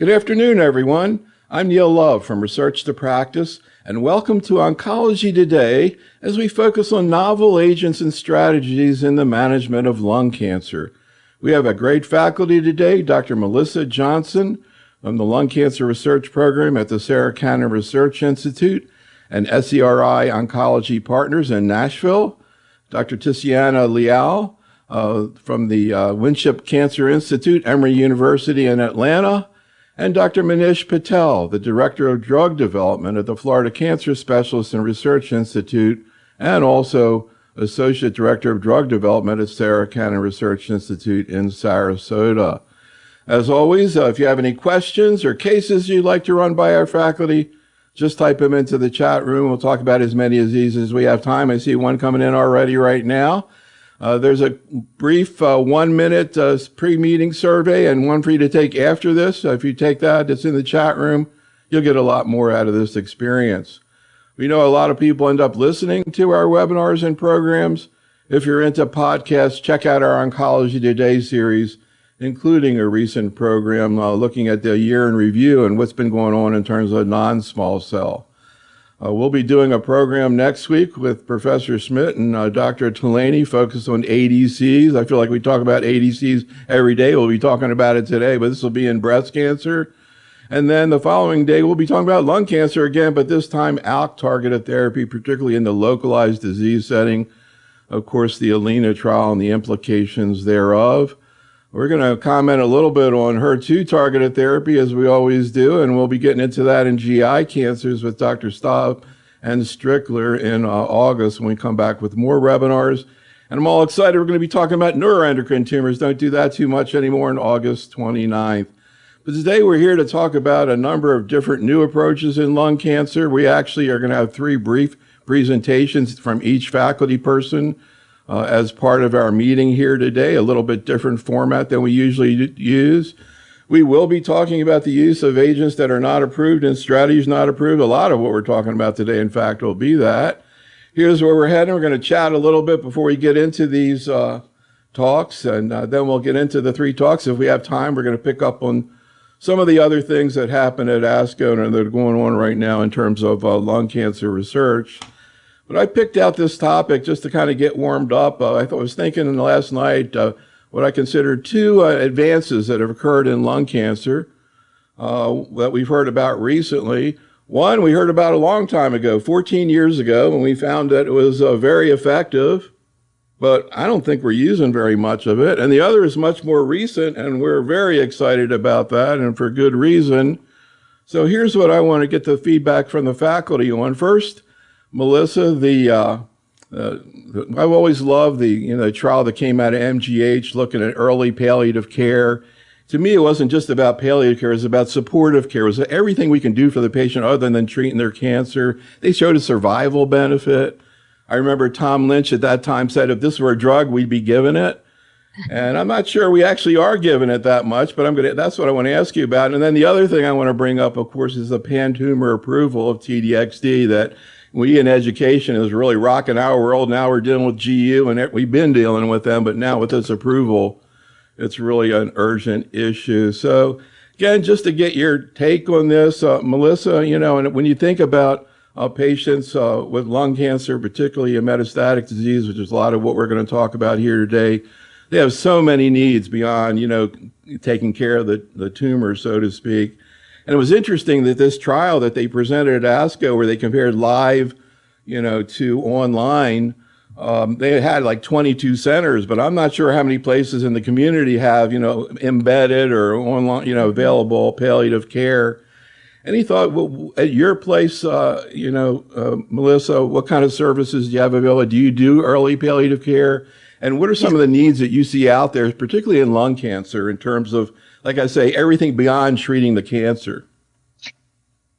Good afternoon, everyone. I'm Neil Love from Research to Practice, and welcome to Oncology Today as we focus on novel agents and strategies in the management of lung cancer. We have a great faculty today, Dr. Melissa Johnson from the Lung Cancer Research Program at the Sarah Cannon Research Institute and SERI Oncology Partners in Nashville, Dr. Ticiana Leal from the Winship Cancer Institute, Emory University in Atlanta, and Dr. Manish Patel, the Director of Drug Development at the Florida Cancer Specialists and Research Institute, and also Associate Director of Drug Development at Sarah Cannon Research Institute in Sarasota. As always, if you have any questions or cases you'd like to run by our faculty, just type them into the chat room. We'll talk about as many of these as we have time. I see one coming in already right now. There's a brief 1-minute pre-meeting survey and one for you to take after this. If you take that, it's in the chat room. You'll get a lot more out of this experience. We know a lot of people end up listening to our webinars and programs. If you're into podcasts, check out our Oncology Today series, including a recent program looking at the year in review and what's been going on in terms of non-small cell. We'll be doing a program next week with Professor Schmidt and Dr. Tulani focused on ADCs. I feel like we talk about ADCs every day. We'll be talking about it today, but this will be in breast cancer. And then the following day, we'll be talking about lung cancer again, but this time ALK-targeted therapy, particularly in the localized disease setting. Of course, the ALENA trial and the implications thereof. We're going to comment a little bit on HER2-targeted therapy, as we always do, and we'll be getting into that in GI cancers with Dr. Staub and Strickler in August when we come back with more webinars. And I'm all excited. We're going to be talking about neuroendocrine tumors. Don't do that too much anymore on August 29th. But today we're here to talk about a number of different new approaches in lung cancer. We actually are going to have 3 brief presentations from each faculty person as part of our meeting here today, a little bit different format than we usually use. We will be talking about the use of agents that are not approved and strategies not approved. A lot of what we're talking about today, in fact, will be that. Here's where we're heading. We're going to chat a little bit before we get into these talks, and then we'll get into the 3 talks. If we have time, we're going to pick up on some of the other things that happened at ASCO and that are going on right now in terms of lung cancer research. But I picked out this topic just to kind of get warmed up. I was thinking last night what I consider 2 advances that have occurred in lung cancer that we've heard about recently. One we heard about a long time ago, 14 years ago, when we found that it was very effective, but I don't think we're using very much of it. And the other is much more recent, and we're very excited about that, and for good reason. So here's what I want to get the feedback from the faculty on. First, Melissa, I've always loved the trial that came out of MGH looking at early palliative care. To me, it wasn't just about palliative care; it was about supportive care. It was everything we can do for the patient other than treating their cancer. They showed a survival benefit. I remember Tom Lynch at that time said, "If this were a drug, we'd be giving it." And I'm not sure we actually are giving it that much, but that's what I want to ask you about. And then the other thing I want to bring up, of course, is the pan-tumor approval of TDXD that we in education is really rocking our world. Now we're dealing with GU, and we've been dealing with them, but now with this approval, it's really an urgent issue. So again, just to get your take on this, Melissa, and when you think about patients with lung cancer, particularly a metastatic disease, which is a lot of what we're going to talk about here today, they have so many needs beyond, taking care of the tumor, so to speak. And it was interesting that this trial that they presented at ASCO, where they compared live, to online, they had like 22 centers, but I'm not sure how many places in the community have, embedded or online, available palliative care. And he thought, well, at your place, Melissa, what kind of services do you have available? Do you do early palliative care? And what are some of the needs that you see out there, particularly in lung cancer, in terms of, like I say, everything beyond treating the cancer?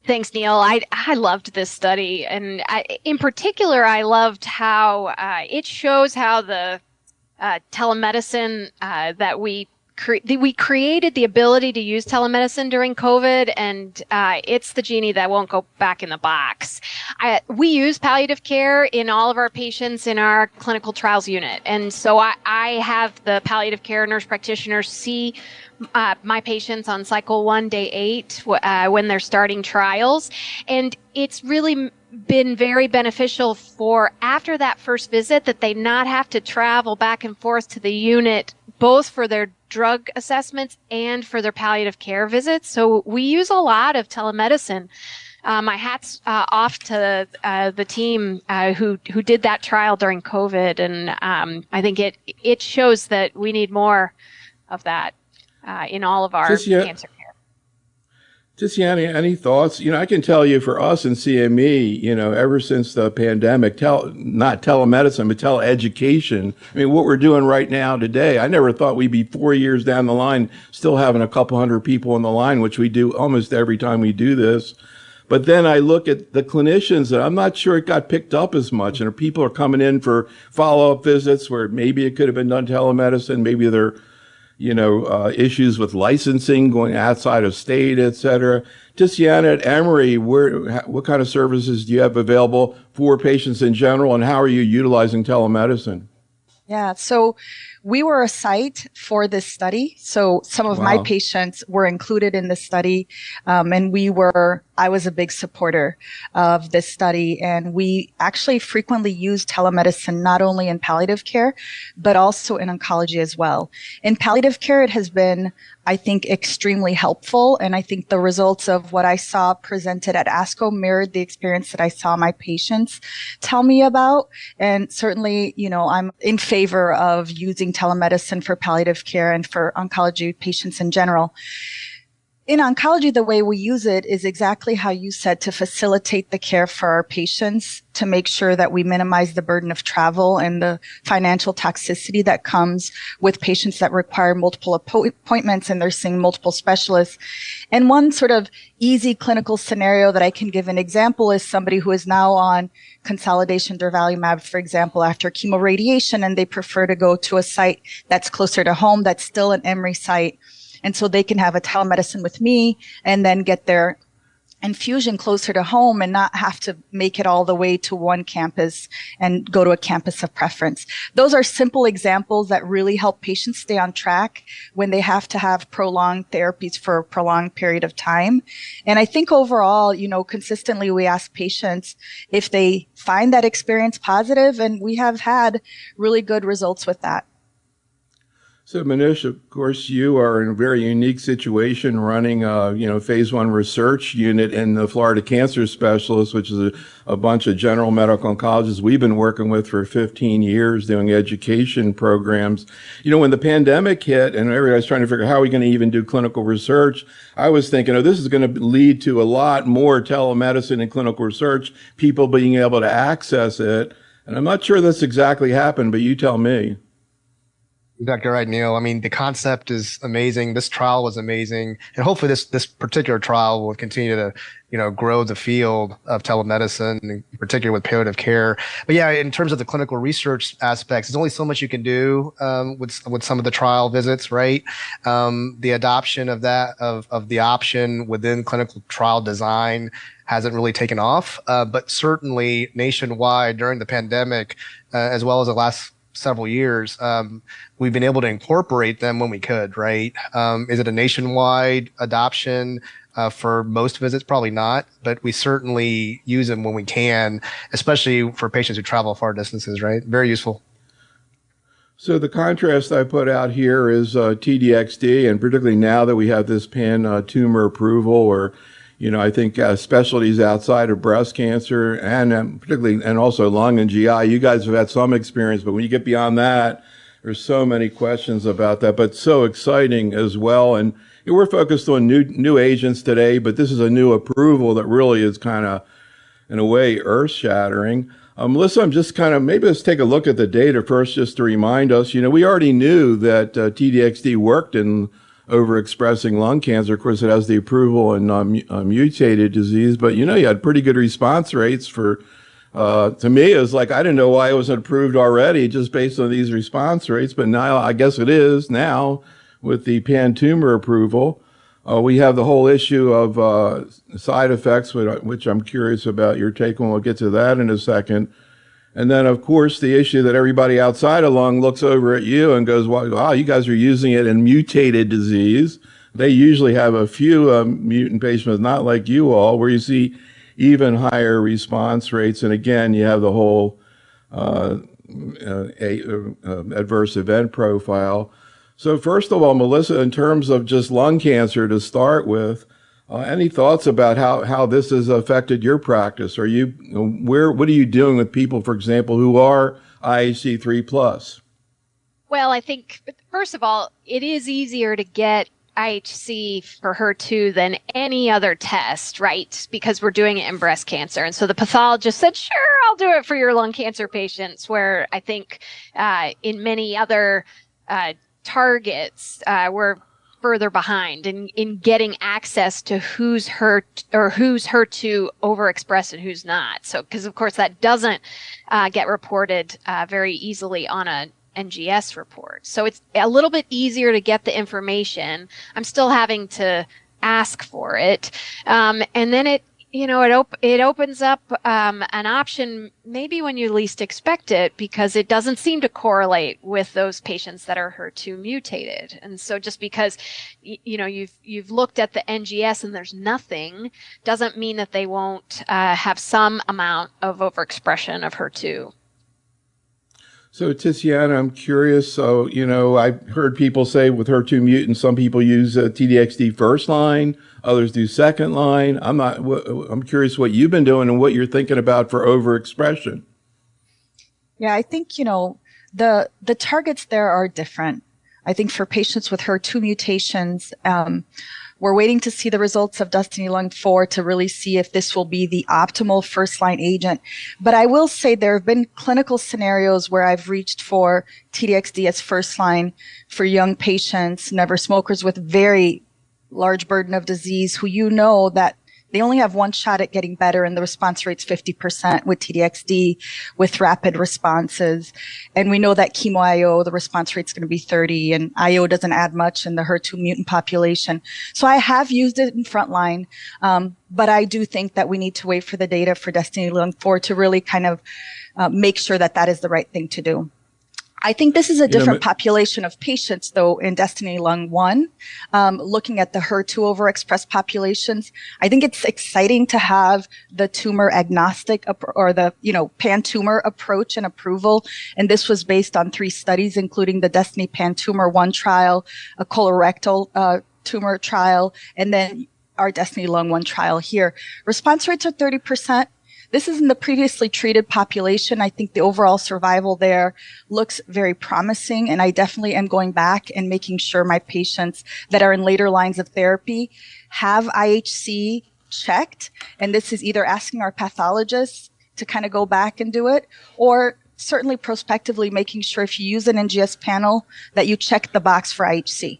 Thanks, Neil. I loved this study. And in particular, I loved how it shows how the telemedicine that we we created the ability to use telemedicine during COVID, and it's the genie that won't go back in the box. We use palliative care in all of our patients in our clinical trials unit. And so I have the palliative care nurse practitioners see my patients on cycle 1, day 8, when they're starting trials. And it's really been very beneficial for after that first visit that they not have to travel back and forth to the unit, both for their drug assessments and for their palliative care visits. So we use a lot of telemedicine. My hat's off to the team who did that trial during COVID, and I think it shows that we need more of that in all of our cancer care. Ticiana, any thoughts? I can tell you for us in CME, ever since the pandemic, not telemedicine, but teleeducation. I mean, what we're doing right now today, I never thought we'd be 4 years down the line still having a couple hundred people on the line, which we do almost every time we do this. But then I look at the clinicians, and I'm not sure it got picked up as much. And people are coming in for follow-up visits where maybe it could have been done telemedicine, maybe they're issues with licensing, going outside of state, et cetera. Ticiana, at Emory, what kind of services do you have available for patients in general, and how are you utilizing telemedicine? Yeah, so we were a site for this study. So some of my patients were included in this study. And I was a big supporter of this study. And we actually frequently use telemedicine, not only in palliative care, but also in oncology as well. In palliative care, it has been, I think, extremely helpful. And I think the results of what I saw presented at ASCO mirrored the experience that I saw my patients tell me about. And certainly, I'm in favor of using telemedicine for palliative care and for oncology patients in general. In oncology, the way we use it is exactly how you said, to facilitate the care for our patients, to make sure that we minimize the burden of travel and the financial toxicity that comes with patients that require multiple appointments and they're seeing multiple specialists. And one sort of easy clinical scenario that I can give an example is somebody who is now on consolidation durvalumab, for example, after chemoradiation, and they prefer to go to a site that's closer to home, that's still an Emory site. And so they can have a telemedicine with me and then get their infusion closer to home and not have to make it all the way to one campus and go to a campus of preference. Those are simple examples that really help patients stay on track when they have to have prolonged therapies for a prolonged period of time. And I think overall, consistently we ask patients if they find that experience positive, and we have had really good results with that. So, Manish, of course, you are in a very unique situation running phase 1 research unit in the Florida Cancer Specialists, which is a bunch of general medical oncologists we've been working with for 15 years doing education programs. When the pandemic hit and everybody's trying to figure out how are we going to even do clinical research, I was thinking, this is going to lead to a lot more telemedicine and clinical research, people being able to access it. And I'm not sure that's exactly happened, but you tell me. Exactly right, Neil. I mean, the concept is amazing. This trial was amazing. And hopefully this particular trial will continue to, grow the field of telemedicine, in particular with palliative care. But yeah, in terms of the clinical research aspects, there's only so much you can do with some of the trial visits, right? The adoption of the option within clinical trial design hasn't really taken off. But certainly nationwide during the pandemic, as well as the last several years, we've been able to incorporate them when we could, right? Is it a nationwide adoption for most visits? Probably not, but we certainly use them when we can, especially for patients who travel far distances, right? Very useful. So the contrast I put out here is TDXD, and particularly now that we have this pan-tumor approval, or I think specialties outside of breast cancer and particularly, and also lung and GI, you guys have had some experience, but when you get beyond that, there's so many questions about that, but so exciting as well. And we're focused on new agents today, but this is a new approval that really is kind of, in a way, earth-shattering. Melissa, I'm just maybe let's take a look at the data first, just to remind us. We already knew that TDXD worked in overexpressing lung cancer. Of course, it has the approval in mutated disease, but you had pretty good response rates for, to me, it was like, I didn't know why it wasn't approved already just based on these response rates, but now I guess it is now with the pan-tumor approval. We have the whole issue of side effects, which I'm curious about your take on. We'll get to that in a second. And then, of course, the issue that everybody outside of lung looks over at you and goes, wow, you guys are using it in mutated disease. They usually have a few mutant patients, not like you all, where you see even higher response rates. And again, you have the whole adverse event profile. So first of all, Melissa, in terms of just lung cancer to start with, any thoughts about how this has affected your practice? What are you doing with people, for example, who are IHC 3+? Well, I think, first of all, it is easier to get IHC for HER2 than any other test, right? Because we're doing it in breast cancer. And so the pathologist said, sure, I'll do it for your lung cancer patients, where I think in many other targets, we're further behind in getting access to who's HER2 overexpressed and who's not. So, because of course that doesn't get reported very easily on a NGS report. So it's a little bit easier to get the information. I'm still having to ask for it. And then it opens up an option maybe when you least expect it, because it doesn't seem to correlate with those patients that are HER2 mutated. And so just because you've looked at the NGS and there's nothing doesn't mean that they won't have some amount of overexpression of HER2. So, Ticiana, I'm curious. So, I've heard people say with HER2 mutants, some people use TDXD first line, others do second line. I'm curious what you've been doing and what you're thinking about for overexpression. Yeah, I think, the targets there are different. I think for patients with HER2 mutations, we're waiting to see the results of DESTINY-Lung4 to really see if this will be the optimal first-line agent. But I will say there have been clinical scenarios where I've reached for TDXD as first-line for young patients, never smokers with very large burden of disease who that they only have one shot at getting better, and the response rate's 50% with TDXD with rapid responses. And we know that chemo IO, the response rate's going to be 30, and IO doesn't add much in the HER2 mutant population. So I have used it in frontline, but I do think that we need to wait for the data for DESTINY-Lung4 to really kind of make sure that is the right thing to do. I think this is a different population of patients, though, in DESTINY-Lung1, looking at the HER2 overexpressed populations. I think it's exciting to have the tumor agnostic or the, pan-tumor approach and approval. And this was based on 3 studies, including the DESTINY Pan-Tumor 1 trial, a colorectal tumor trial, and then our DESTINY-Lung1 trial here. Response rates are 30%. This is in the previously treated population. I think the overall survival there looks very promising, and I definitely am going back and making sure my patients that are in later lines of therapy have IHC checked. And this is either asking our pathologists to kind of go back and do it, or certainly prospectively making sure if you use an NGS panel that you check the box for IHC.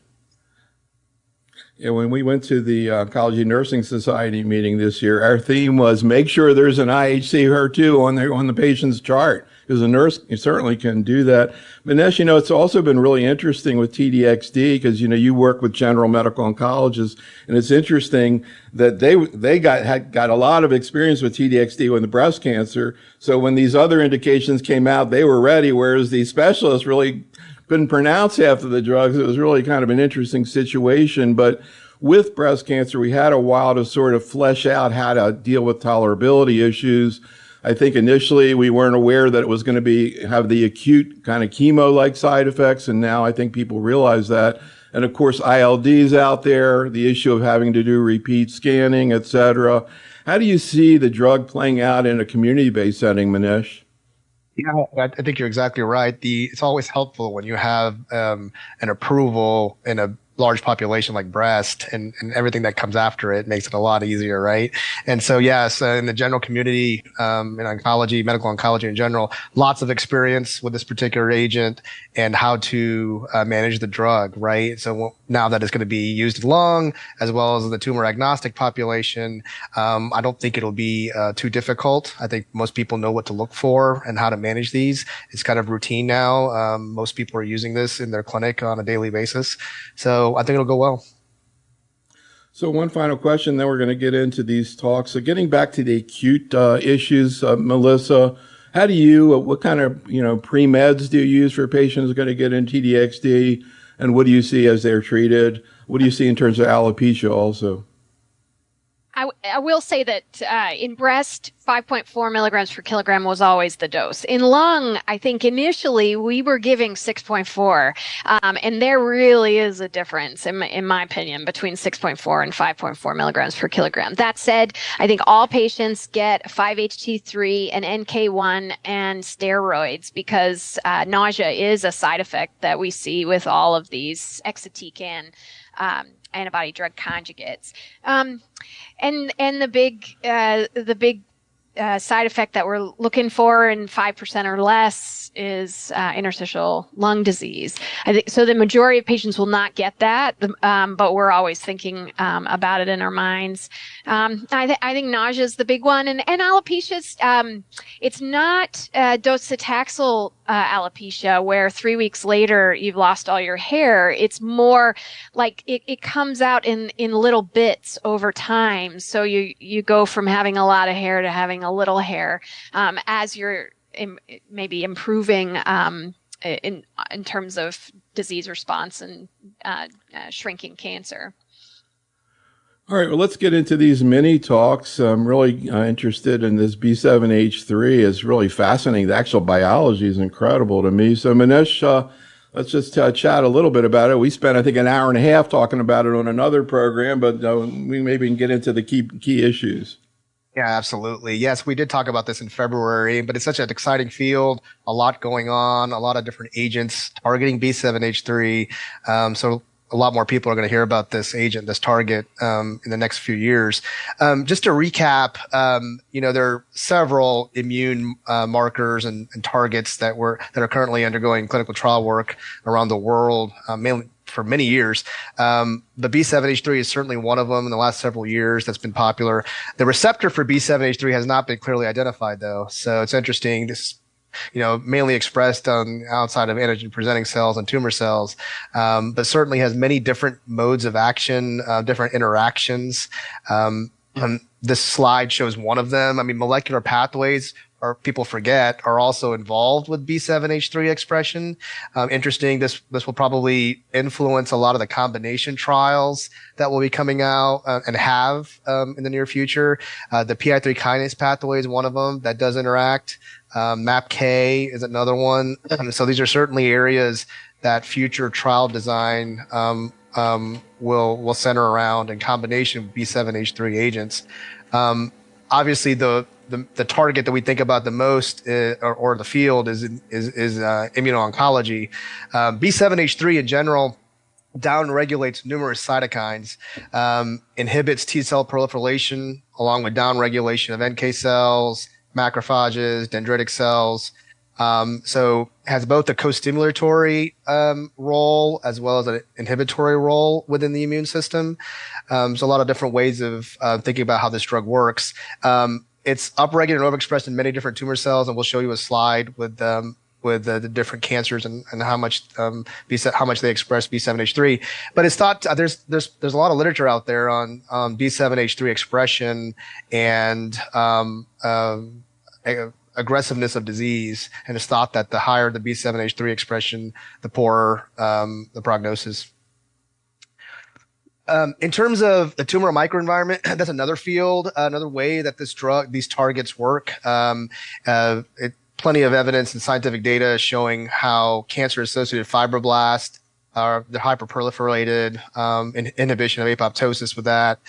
Yeah, when we went to the Oncology Nursing Society meeting this year, our theme was make sure there's an IHC HER2 on the patient's chart, because a nurse certainly can do that. Manish, it's also been really interesting with TDXD because, you work with general medical oncologists, and it's interesting that they got a lot of experience with TDXD with the breast cancer. So when these other indications came out, they were ready, whereas the specialists really couldn't pronounce half of the drugs. It was really kind of an interesting situation. But with breast cancer, we had a while to sort of flesh out how to deal with tolerability issues. I think initially we weren't aware that it was going to have the acute kind of chemo-like side effects, and now I think people realize that. And of course, ILD's out there, the issue of having to do repeat scanning, et cetera. How do you see the drug playing out in a community-based setting, Manish? Yeah, I think you're exactly right. It's always helpful when you have an approval in a large population like breast, and everything that comes after it makes it a lot easier, right? And so, yes, in the general community, in oncology, medical oncology in general, lots of experience with this particular agent and how to manage the drug, right? So now that it's going to be used in lung as well as the tumor agnostic population, I don't think it'll be too difficult. I think most people know what to look for and how to manage these. It's kind of routine now. Most people are using this in their clinic on a daily basis. So I think it'll go well. So one final question, then we're going to get into these talks. So getting back to the acute issues, Melissa, how do you, what kind of, pre-meds do you use for patients who are going to get in TDXD? And what do you see as they're treated? What do you see in terms of alopecia also? I will say that in breast, 5.4 milligrams per kilogram was always the dose. In lung, I think initially we were giving 6.4, and there really is a difference, in my opinion, between 6.4 and 5.4 milligrams per kilogram. That said, I think all patients get 5-HT3 and NK1 and steroids because nausea is a side effect that we see with all of these exatecan antibody drug conjugates. And the big side effect that we're looking for in 5% or less is interstitial lung disease. I think so. The majority of patients will not get that, but we're always thinking about it in our minds. I think nausea is the big one, and alopecia. It's not docetaxel alopecia where 3 weeks later you've lost all your hair. It's more like it comes out in little bits over time. So you go from having a lot of hair to having a little hair as you're maybe improving in terms of disease response and shrinking cancer. All right, well, let's get into these mini talks. I'm really interested in this B7H3. It's really fascinating. The actual biology is incredible to me. So Manish, let's just chat a little bit about it. We spent, I think, an hour and a half talking about it on another program, but we maybe can get into the key issues. Yeah, absolutely. Yes, we did talk about this in February, but it's such an exciting field, a lot going on, a lot of different agents targeting B7H3. So a lot more people are going to hear about this agent, this target, in the next few years. Just to recap, there are several immune markers and targets that are currently undergoing clinical trial work around the world, mainly for many years. The B7H3 is certainly one of them in the last several years that's been popular. The receptor for B7H3 has not been clearly identified, though. So it's interesting. This mainly expressed on outside of antigen presenting cells and tumor cells, but certainly has many different modes of action, different interactions. This slide shows one of them. I mean, molecular pathways, or people forget, are also involved with B7H3 expression. Interesting. This will probably influence a lot of the combination trials that will be coming out and have in the near future. The PI3 kinase pathway is one of them that does interact. MAPK is another one. So these are certainly areas that future trial design will center around in combination with B7H3 agents. Obviously, the target that we think about the most, or the field, is immuno-oncology. B7H3 in general downregulates numerous cytokines, inhibits T cell proliferation along with downregulation of NK cells, macrophages, dendritic cells. So has both a co-stimulatory role as well as an inhibitory role within the immune system. So a lot of different ways of thinking about how this drug works. It's upregulated and overexpressed in many different tumor cells, and we'll show you a slide with the different cancers and how much they express B7H3. But it's thought there's a lot of literature out there on B7H3 expression and aggressiveness of disease, and it's thought that the higher the B7H3 expression, the poorer the prognosis. In terms of the tumor microenvironment, that's another field, another way that these targets work. Plenty of evidence and scientific data showing how cancer-associated fibroblasts are hyperproliferated, inhibition of apoptosis with that.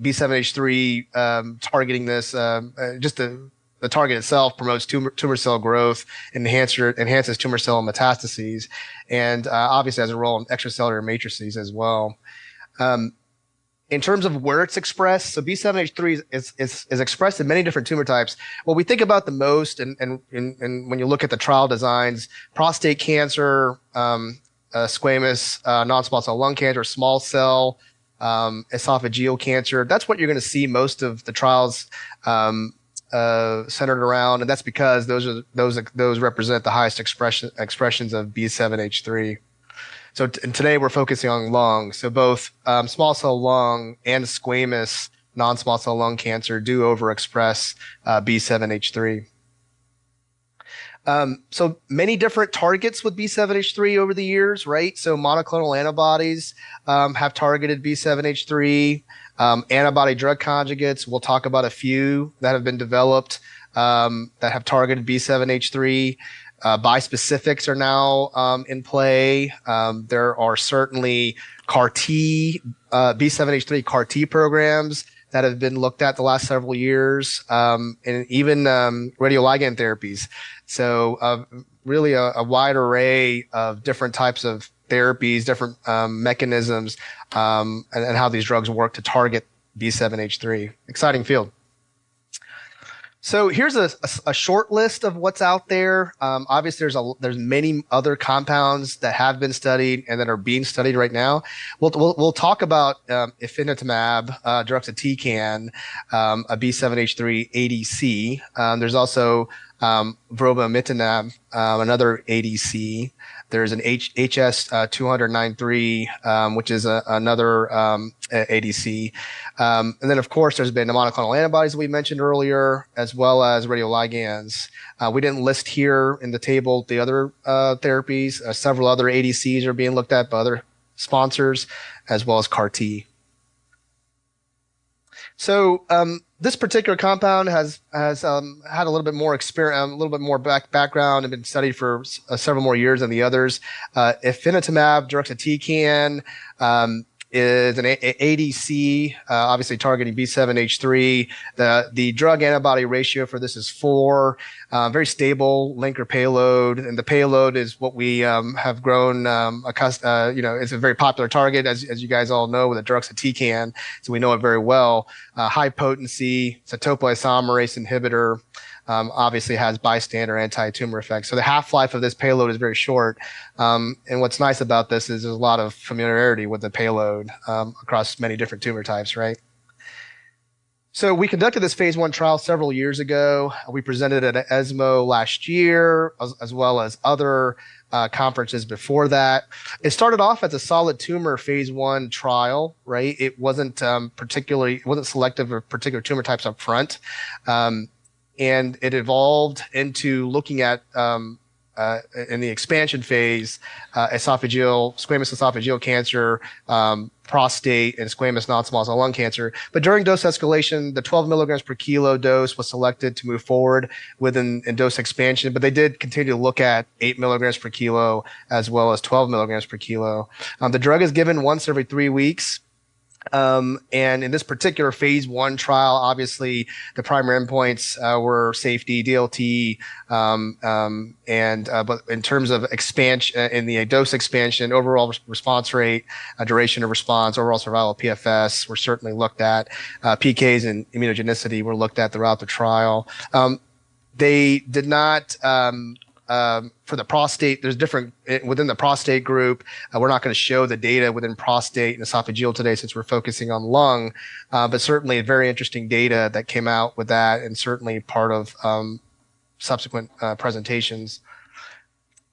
B7H3 targeting this, just the target itself promotes tumor cell growth, enhances tumor cell metastases, and obviously has a role in extracellular matrices as well. In terms of where it's expressed, so B7H3 is expressed in many different tumor types. What we think about the most, and when you look at the trial designs, prostate cancer, squamous non-small cell lung cancer, small cell esophageal cancer, that's what you're going to see most of the trials centered around, and that's because those represent the highest expressions of B7H3. So today we're focusing on lung. So both small cell lung and squamous non-small cell lung cancer do overexpress B7H3. So many different targets with B7H3 over the years, right? So monoclonal antibodies have targeted B7H3. Antibody drug conjugates, we'll talk about a few that have been developed that have targeted B7H3. Bispecifics are now in play. There are certainly B7H3 CAR T programs that have been looked at the last several years, and even radioligand therapies. So really a wide array of different types of therapies, different mechanisms, and how these drugs work to target B7H3. Exciting field. So here's a short list of what's out there. Obviously, there's many other compounds that have been studied and that are being studied right now. We'll talk about ifinatamab, deruxtecan, a B7H3 ADC. There's also vobramitamab, another ADC. There's an HS293, which is another ADC. And then, of course, there's been the monoclonal antibodies that we mentioned earlier, as well as radioligands. We didn't list here in the table the other therapies. Several other ADCs are being looked at by other sponsors, as well as CAR T. So this particular compound has had a little bit more experience, a little bit more background, and been studied for several more years than the others. Ifinatamab deruxtecan is an ADC, obviously targeting B7H3. The drug antibody ratio for this is 4. Very stable linker payload, and the payload is what we have grown accustomed. It's a very popular target, as you guys all know, with the deruxtecan, so we know it very well. High potency, it's a topoisomerase inhibitor. Obviously has bystander anti-tumor effects. So the half-life of this payload is very short. And what's nice about this is there's a lot of familiarity with the payload across many different tumor types, right? So we conducted this phase 1 trial several years ago. We presented it at ESMO last year, as well as other conferences before that. It started off as a solid tumor phase 1 trial, right? It wasn't selective for particular tumor types up front. And it evolved into looking at, in the expansion phase, squamous esophageal cancer, prostate, and squamous non-small cell lung cancer. But during dose escalation, the 12 milligrams per kilo dose was selected to move forward in dose expansion. But they did continue to look at 8 milligrams per kilo as well as 12 milligrams per kilo. The drug is given once every 3 weeks. And in this particular phase 1 trial, obviously the primary endpoints were safety, DLT, but in terms of expansion, in the dose expansion, overall response rate, duration of response, overall survival, PFS were certainly looked at. PKs and immunogenicity were looked at throughout the trial. They did not. For the prostate, there's different within the prostate group. We're not going to show the data within prostate and esophageal today since we're focusing on lung, but certainly very interesting data that came out with that, and certainly part of subsequent presentations.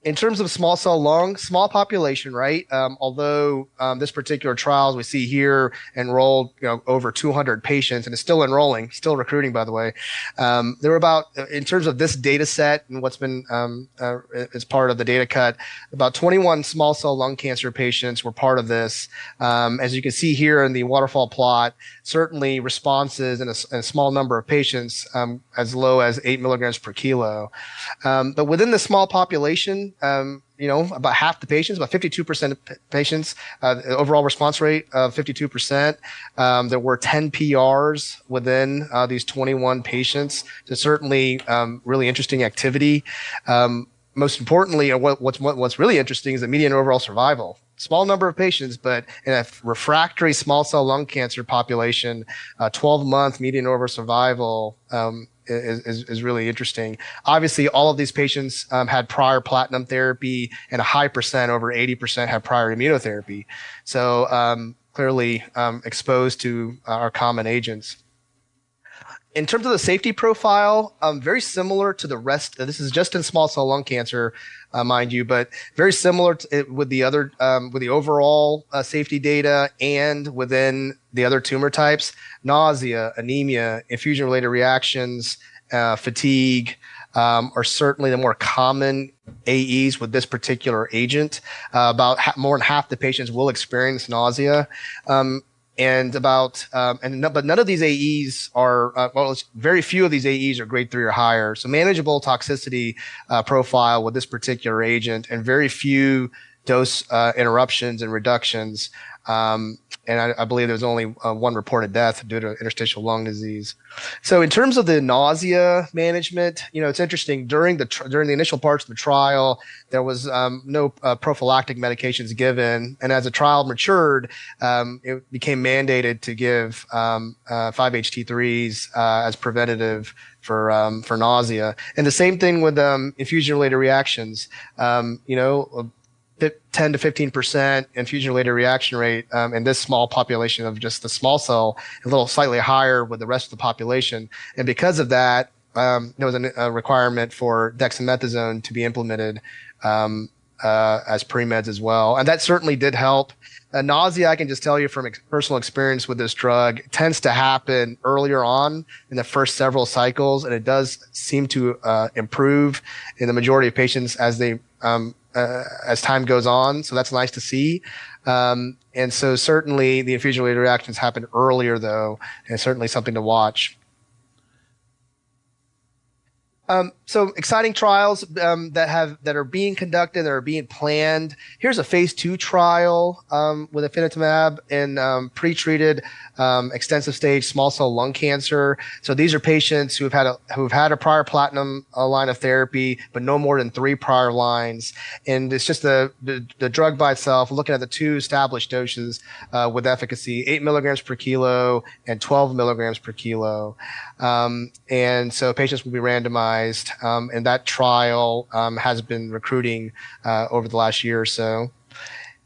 In terms of small cell lung, small population, right? Although this particular trial, as we see here, enrolled over 200 patients, and is still enrolling, still recruiting, by the way. There were about, in terms of this data set and what's been as part of the data cut, about 21 small cell lung cancer patients were part of this. As you can see here in the waterfall plot, certainly responses in a small number of patients, as low as 8 milligrams per kilo. But within the small population, about half the patients, about 52% of patients, overall response rate of 52%. There were 10 PRs within these 21 patients. So certainly really interesting activity. Most importantly, what's really interesting is the median overall survival. Small number of patients, but in a refractory small cell lung cancer population, 12-month median overall survival is really interesting. Obviously, all of these patients had prior platinum therapy, and a high percent, over 80%, had prior immunotherapy. So clearly exposed to our common agents. In terms of the safety profile, very similar to the rest. This is just in small cell lung cancer, mind you, but very similar with the other, with the overall safety data and within the other tumor types. Nausea, anemia, infusion-related reactions, fatigue are certainly the more common AEs with this particular agent. About more than half the patients will experience nausea. But none of these AEs are, very few of these AEs are grade 3 or higher. So manageable toxicity profile with this particular agent, and very few dose interruptions and reductions. And I believe there's only one reported death due to interstitial lung disease. So in terms of the nausea management, it's interesting. During the initial parts of the trial, there was no prophylactic medications given, and as the trial matured, it became mandated to give 5-HT3s as preventative for nausea. And the same thing with infusion-related reactions. 10 to 15% infusion-related reaction rate in this small population of just the small cell, a little slightly higher with the rest of the population. And because of that, there was a requirement for dexamethasone to be implemented as pre-meds as well. And that certainly did help. Nausea, I can just tell you from personal experience with this drug, tends to happen earlier on in the first several cycles, and it does seem to improve in the majority of patients as time goes on. So that's nice to see. And so certainly the infusion-related reactions happen earlier, though, and certainly something to watch. So exciting trials that are being conducted, that are being planned. Here's a phase 2 trial with afinitamab in pretreated extensive stage small cell lung cancer. So these are patients who've had a prior platinum line of therapy, but no more than 3 prior lines. And it's just the drug by itself, looking at the 2 established doses with efficacy, 8 milligrams per kilo and 12 milligrams per kilo. And so patients will be randomized. And that trial has been recruiting over the last year or so.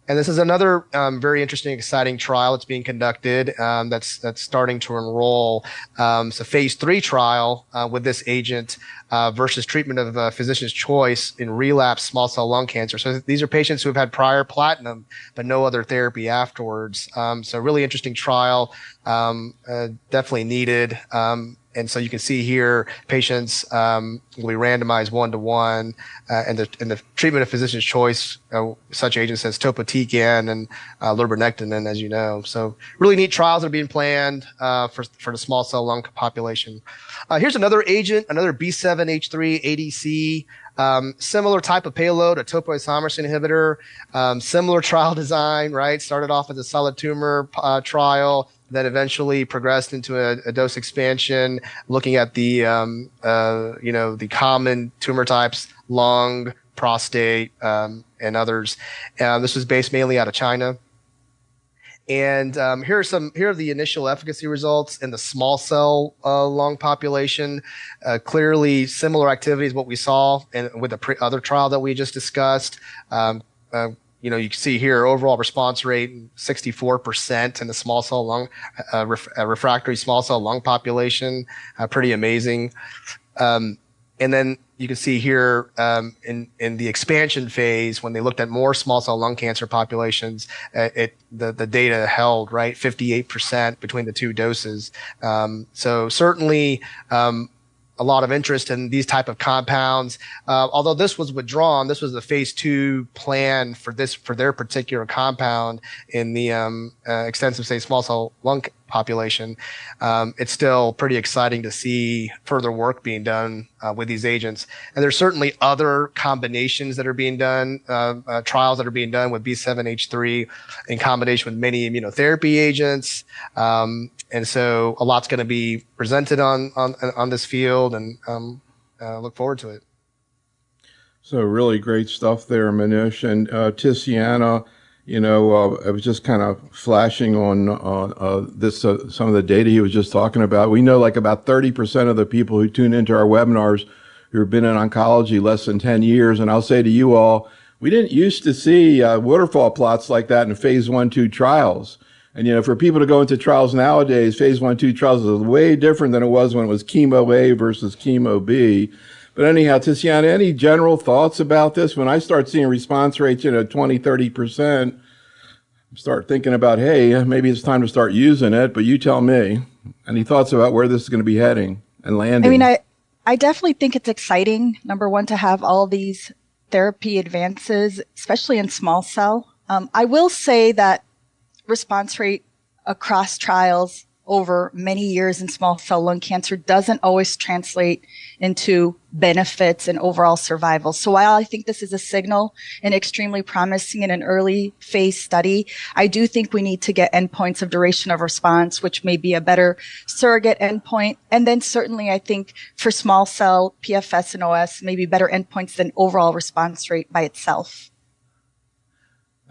And this is another very interesting, exciting trial that's being conducted that's starting to enroll. It's a phase 3 trial with this agent versus treatment of physician's choice in relapsed small cell lung cancer. So these are patients who have had prior platinum but no other therapy afterwards. So really interesting trial, definitely needed. And so you can see here, patients will be randomized 1-to-1, and the treatment of physician's choice, such agents as topotecan and lurbinectedin, as you know. So really neat trials that are being planned for the small cell lung population. Here's another agent, another B7H3 ADC. Similar type of payload, a topoisomerase inhibitor, similar trial design, right? Started off as a solid tumor trial, that eventually progressed into a dose expansion, looking at the common tumor types, lung, prostate, and others. This was based mainly out of China. And here are the initial efficacy results in the small cell lung population. Clearly similar activities what we saw with the other trial that we just discussed. You can see here overall response rate 64% in the small cell lung, refractory small cell lung population, pretty amazing. And then you can see here in the expansion phase, when they looked at more small cell lung cancer populations, the data held, right, 58% between the 2 doses. So certainly a lot of interest in these type of compounds. Although this was withdrawn, this was the phase 2 plan for their particular compound in the extensive stage small cell lung population. It's still pretty exciting to see further work being done with these agents. And there's certainly other combinations that are being done, trials that are being done with B7H3 in combination with many immunotherapy agents. And so a lot's going to be presented on this field, and look forward to it. So really great stuff there, Manish. And Ticiana, I was just kind of flashing on this some of the data he was just talking about. We know like about 30% of the people who tune into our webinars who have been in oncology less than 10 years. And I'll say to you all, we didn't used to see waterfall plots like that in phase 1-2 trials. And, for people to go into trials nowadays, phase 1-2 trials is way different than it was when it was chemo A versus chemo B. But anyhow, Ticiana, any general thoughts about this? When I start seeing response rates, 20, 30%, start thinking about, hey, maybe it's time to start using it. But you tell me, any thoughts about where this is going to be heading and landing? I mean, I definitely think it's exciting, number one, to have all these therapy advances, especially in small cell. I will say that response rate across trials over many years in small cell lung cancer doesn't always translate into benefits and overall survival. So while I think this is a signal and extremely promising in an early phase study, I do think we need to get endpoints of duration of response, which may be a better surrogate endpoint. And then certainly I think for small cell PFS and OS, maybe better endpoints than overall response rate by itself.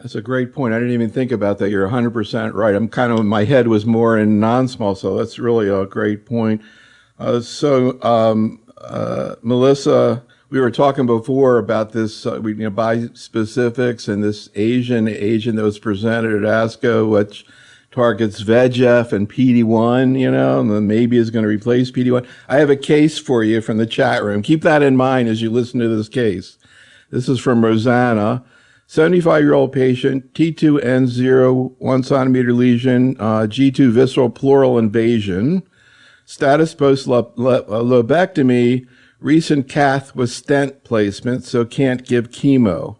That's a great point. I didn't even think about that. You're 100% right. My head was more in non-small cell. That's really a great point. Melissa, we were talking before about this, bispecifics and this Asian agent that was presented at ASCO, which targets VEGF and PD-1, and then maybe is going to replace PD-1. I have a case for you from the chat room. Keep that in mind as you listen to this case. This is from Rosanna. 75-year-old patient, T2N0, 1 centimeter lesion, G2 visceral pleural invasion, status post-lobectomy, recent cath with stent placement, so can't give chemo.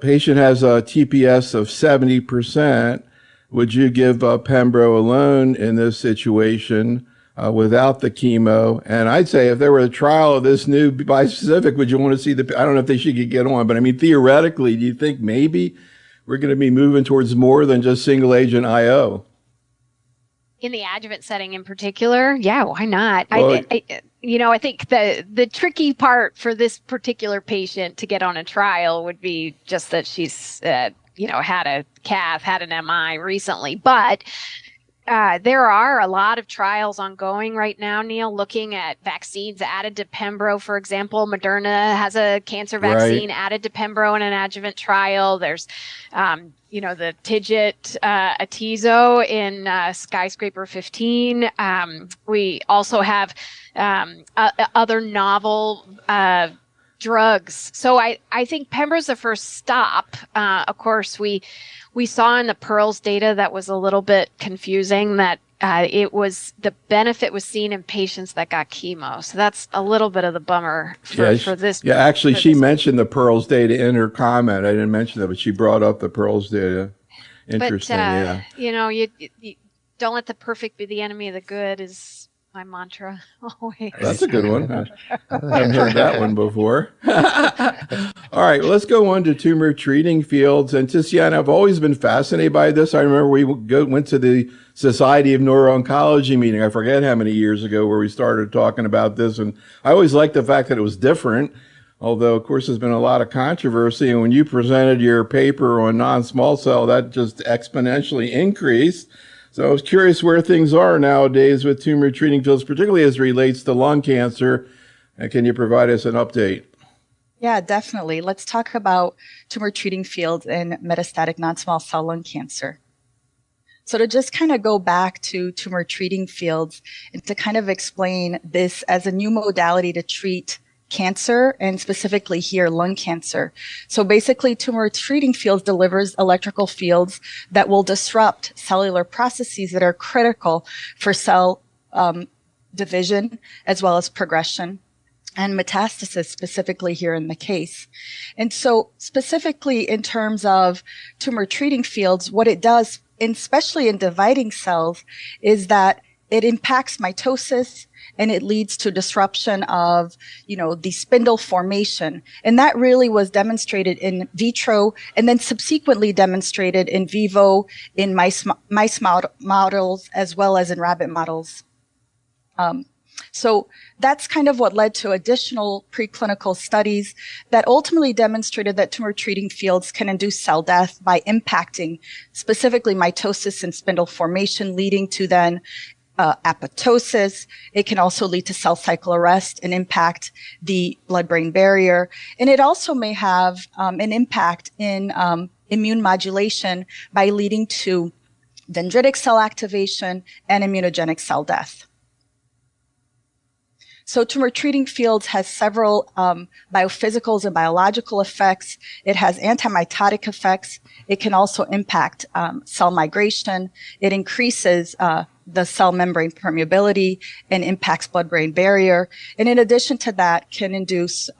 Patient has a TPS of 70%. Would you give Pembro alone in this situation without the chemo? And I'd say if there were a trial of this new bispecific, would you want to see I don't know if they should get on, but I mean, theoretically, do you think maybe we're going to be moving towards more than just single agent IO? In the adjuvant setting in particular, yeah, why not? Well, I think the tricky part for this particular patient to get on a trial would be just that she's, had a cath, had an MI recently, but there are a lot of trials ongoing right now, Neil, looking at vaccines added to Pembro, for example. Moderna has a cancer vaccine added to Pembro in an adjuvant trial. There's, the TIGIT Atezo in Skyscraper 15. We also have other novel drugs. So I think Pembro's the first stop. Of course, we saw in the Pearls data that was a little bit confusing that the benefit was seen in patients that got chemo. So that's a little bit of the bummer for this. Yeah, actually, she mentioned the Pearls data in her comment. I didn't mention that, but she brought up the Pearls data. Interesting, yeah. You don't let the perfect be the enemy of the good is my mantra always. That's a good one. I haven't heard that one before. All right, well, let's go on to tumor treating fields. And Ticiana, I've always been fascinated by this. I remember we went to the Society of Neuro-Oncology meeting, I forget how many years ago, where we started talking about this. And I always liked the fact that it was different, although, of course, there's been a lot of controversy. And when you presented your paper on non-small cell, that just exponentially increased. So I was curious where things are nowadays with tumor treating fields, particularly as it relates to lung cancer. And can you provide us an update? Yeah, definitely. Let's talk about tumor treating fields in metastatic non-small cell lung cancer. So to just kind of go back to tumor treating fields and to kind of explain this as a new modality to treat cancer, and specifically here, lung cancer. So basically, tumor treating fields delivers electrical fields that will disrupt cellular processes that are critical for cell division, as well as progression and metastasis, specifically here in the case. And so specifically in terms of tumor treating fields, what it does especially in dividing cells, is that it impacts mitosis and it leads to disruption of, the spindle formation. And that really was demonstrated in vitro and then subsequently demonstrated in vivo in mice models as well as in rabbit models. So that's kind of what led to additional preclinical studies that ultimately demonstrated that tumor treating fields can induce cell death by impacting specifically mitosis and spindle formation, leading to then apoptosis. It can also lead to cell cycle arrest and impact the blood-brain barrier. And it also may have an impact in immune modulation by leading to dendritic cell activation and immunogenic cell death. So tumor treating fields has several biophysicals and biological effects. It has antimitotic effects. It can also impact cell migration. It increases the cell membrane permeability and impacts blood-brain barrier. And in addition to that, can induce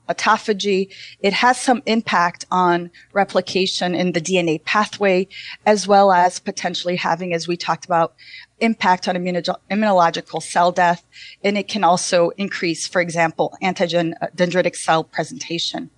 autophagy. It has some impact on replication in the DNA pathway, as well as potentially having, as we talked about, impact on immunological cell death. And it can also increase, for example, antigen dendritic cell presentation.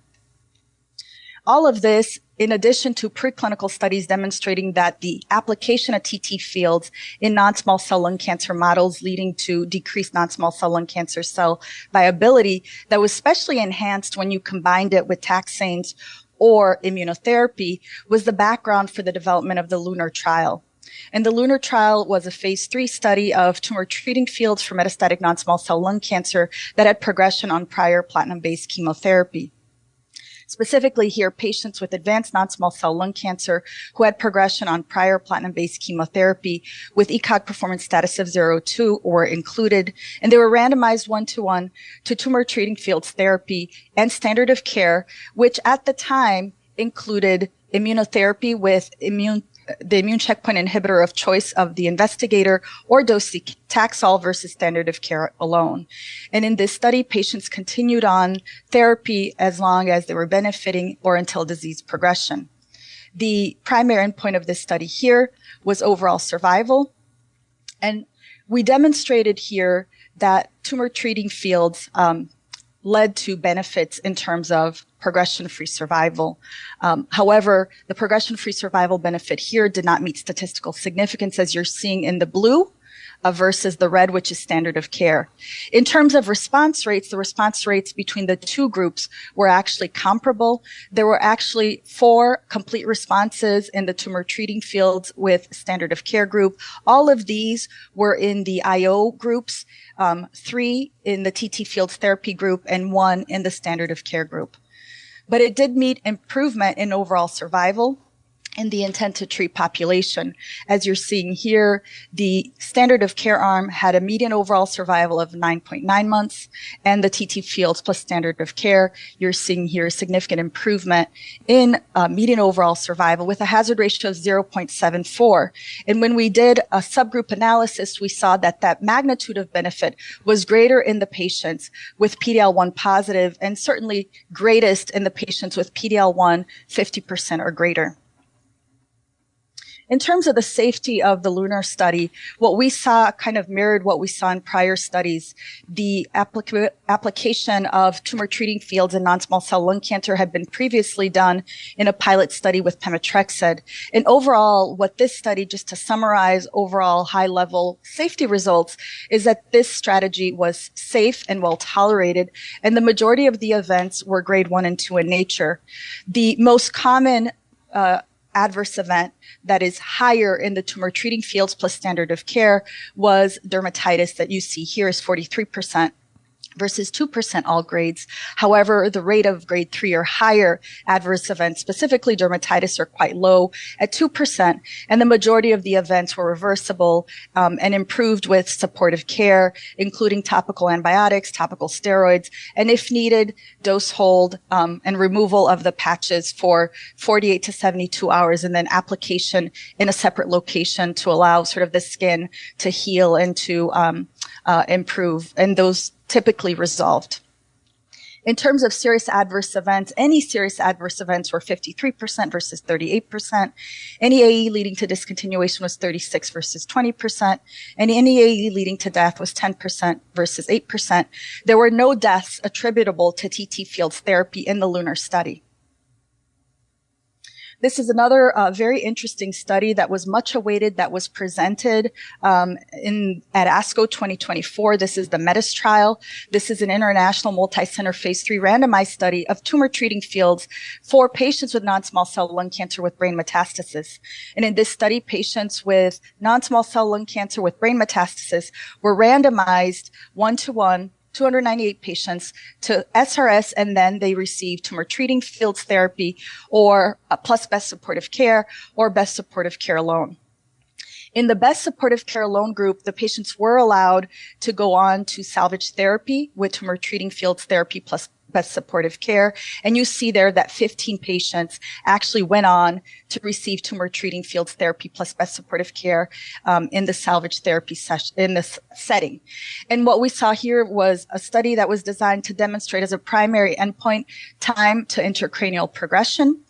All of this, in addition to preclinical studies demonstrating that the application of TT fields in non-small cell lung cancer models leading to decreased non-small cell lung cancer cell viability, that was especially enhanced when you combined it with taxanes or immunotherapy, was the background for the development of the LUNAR trial. And the LUNAR trial was a phase 3 study of tumor treating fields for metastatic non-small cell lung cancer that had progression on prior platinum-based chemotherapy. Specifically here, patients with advanced non-small cell lung cancer who had progression on prior platinum-based chemotherapy with ECOG performance status of 0-2 were included, and they were randomized 1-to-1 to tumor treating fields therapy and standard of care, which at the time included immunotherapy with the immune checkpoint inhibitor of choice of the investigator, or docetaxel versus standard of care alone. And in this study, patients continued on therapy as long as they were benefiting or until disease progression. The primary endpoint of this study here was overall survival. And we demonstrated here that tumor treating fields led to benefits in terms of progression-free survival. However, the progression-free survival benefit here did not meet statistical significance, as you're seeing in the blue versus the red, which is standard of care. In terms of response rates, the response rates between the two groups were actually comparable. There were actually 4 complete responses in the tumor treating fields with standard of care group. All of these were in the IO groups, 3 in the TT fields therapy group, and 1 in the standard of care group. But it did meet improvement in overall survival in the intent to treat population. As you're seeing here, the standard of care arm had a median overall survival of 9.9 months, and the TT fields plus standard of care, you're seeing here a significant improvement in median overall survival with a hazard ratio of 0.74. And when we did a subgroup analysis, we saw that that magnitude of benefit was greater in the patients with PD-L1 positive, and certainly greatest in the patients with PD-L1 50% or greater. In terms of the safety of the LUNAR study, what we saw kind of mirrored what we saw in prior studies. The application of tumor treating fields in non-small cell lung cancer had been previously done in a pilot study with pemetrexed. And overall, what this study, just to summarize overall high-level safety results, is that this strategy was safe and well tolerated, and the majority of the events were grade 1 and 2 in nature. The most common adverse event that is higher in the tumor treating fields plus standard of care was dermatitis, that you see here is 43%. Versus 2% all grades. However, the rate of grade 3 or higher adverse events, specifically dermatitis, are quite low at 2%, and the majority of the events were reversible and improved with supportive care, including topical antibiotics, topical steroids, and if needed, dose hold and removal of the patches for 48 to 72 hours, and then application in a separate location to allow sort of the skin to heal and to improve, and those typically resolved. In terms of serious adverse events, any serious adverse events were 53% versus 38%. Any AE leading to discontinuation was 36 versus 20%. And any AE leading to death was 10% versus 8%. There were no deaths attributable to TT Fields therapy in the LUNAR study. This is another very interesting study that was much awaited, that was presented at ASCO 2024. This is the METIS trial. This is an international multi-center phase 3 randomized study of tumor treating fields for patients with non-small cell lung cancer with brain metastasis. And in this study, patients with non-small cell lung cancer with brain metastasis were randomized 1-to-1, 298 patients to SRS, and then they received tumor treating fields therapy or plus best supportive care or best supportive care alone. In the best supportive care alone group, the patients were allowed to go on to salvage therapy with tumor treating fields therapy plus best supportive care. And you see there that 15 patients actually went on to receive tumor treating fields therapy plus best supportive care in the salvage therapy session in this setting. And what we saw here was a study that was designed to demonstrate as a primary endpoint time to intracranial progression.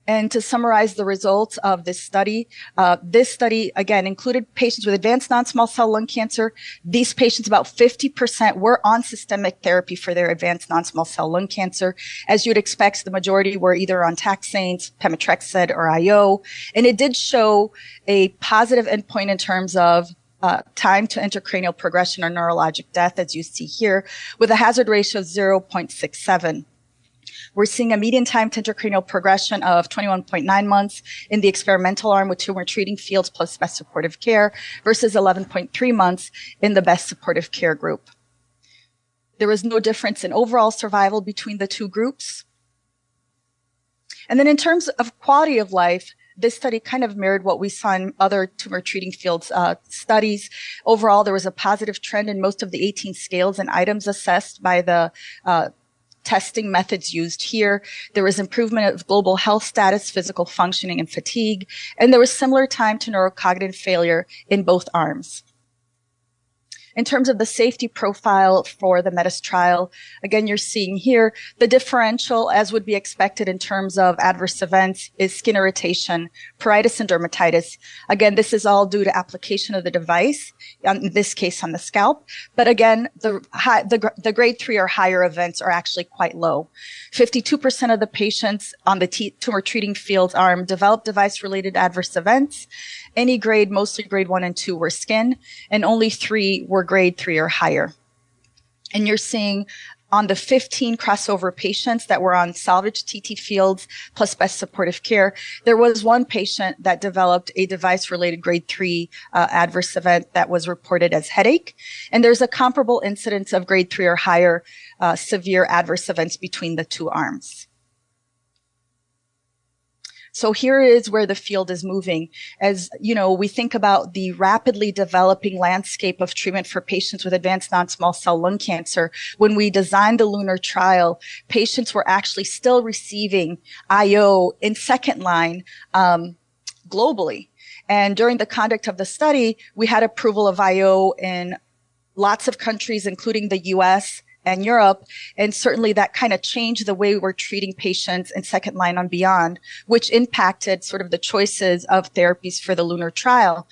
And to summarize the results of this study, again, included patients with advanced non-small cell lung cancer. These patients, about 50% were on systemic therapy for their advanced non-small cell lung cancer. As you'd expect, the majority were either on taxanes, pemetrexed, or IO. And it did show a positive endpoint in terms of time to intracranial progression or neurologic death, as you see here, with a hazard ratio of 0.67. We're seeing a median time to intracranial progression of 21.9 months in the experimental arm with tumor treating fields plus best supportive care versus 11.3 months in the best supportive care group. There was no difference in overall survival between the two groups. And then in terms of quality of life, this study kind of mirrored what we saw in other tumor treating fields studies. Overall, there was a positive trend in most of the 18 scales and items assessed by the testing methods used here. There was improvement of global health status, physical functioning, and fatigue. And there was similar time to neurocognitive failure in both arms. In terms of the safety profile for the METIS trial, again, you're seeing here the differential, as would be expected in terms of adverse events, is skin irritation, pruritus, and dermatitis. Again, this is all due to application of the device, in this case on the scalp. But again, the grade 3 or higher events are actually quite low. 52% of the patients on the tumor treating fields arm developed device-related adverse events. Any grade, mostly grade 1 and 2, were skin, and only 3 were grade 3 or higher. And you're seeing on the 15 crossover patients that were on salvage TT fields plus best supportive care, there was one patient that developed a device-related grade 3 adverse event that was reported as headache. And there's a comparable incidence of grade 3 or higher severe adverse events between the two arms. So here is where the field is moving. As you know, we think about the rapidly developing landscape of treatment for patients with advanced non-small cell lung cancer. When we designed the LUNAR trial, patients were actually still receiving IO in second line globally. And during the conduct of the study, we had approval of IO in lots of countries, including the US and Europe. And certainly that kind of changed the way we're treating patients in second line and beyond, which impacted sort of the choices of therapies for the LUNAR trial.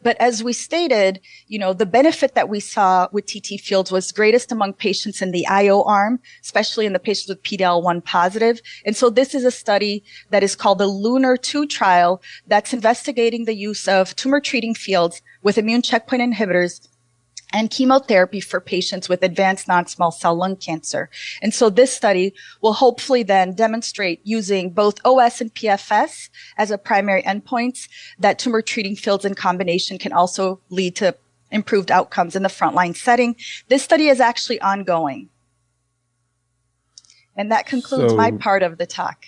But as we stated, you know, the benefit that we saw with TT fields was greatest among patients in the IO arm, especially in the patients with PD-L1 positive. And so this is a study that is called the LUNAR 2 trial that's investigating the use of tumor treating fields with immune checkpoint inhibitors and chemotherapy for patients with advanced non-small cell lung cancer. And so this study will hopefully then demonstrate using both OS and PFS as a primary endpoints that tumor treating fields in combination can also lead to improved outcomes in the frontline setting. This study is actually ongoing. And that concludes my part of the talk.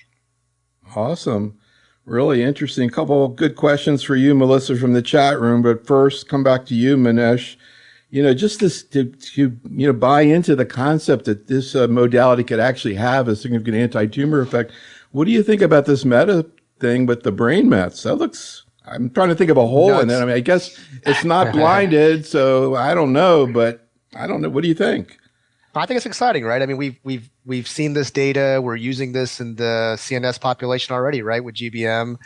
Awesome. Really interesting. Couple of good questions for you, Melissa, from the chat room. But first, come back to you, Manish. You know, just to buy into the concept that this modality could actually have a significant anti-tumor effect. What do you think about this meta thing with the brain mets? That looks, I'm trying to think of a hole in it. I mean, I guess it's not blinded, so I don't know, but I don't know. What do you think? I think it's exciting, right? I mean, we've seen this data. We're using this in the CNS population already, right, with GBM.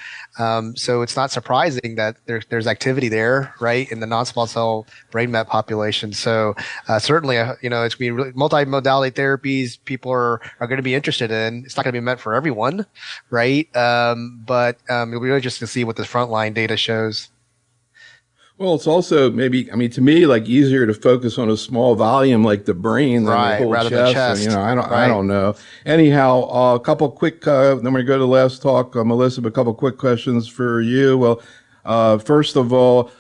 So it's not surprising that there's activity there, right, in the non-small cell brain met population. So certainly, it's going to be really multimodality therapies. People are going to be interested in. It's not going to be meant for everyone, right? But it'll be really interesting to see what the frontline data shows. Well, it's also maybe, I mean, to me, like easier to focus on a small volume like the brain than the whole rather chest. than chest. So, I don't know. Anyhow, a couple quick, then we go to the last talk, Melissa, but a couple quick questions for you. Well, first of all,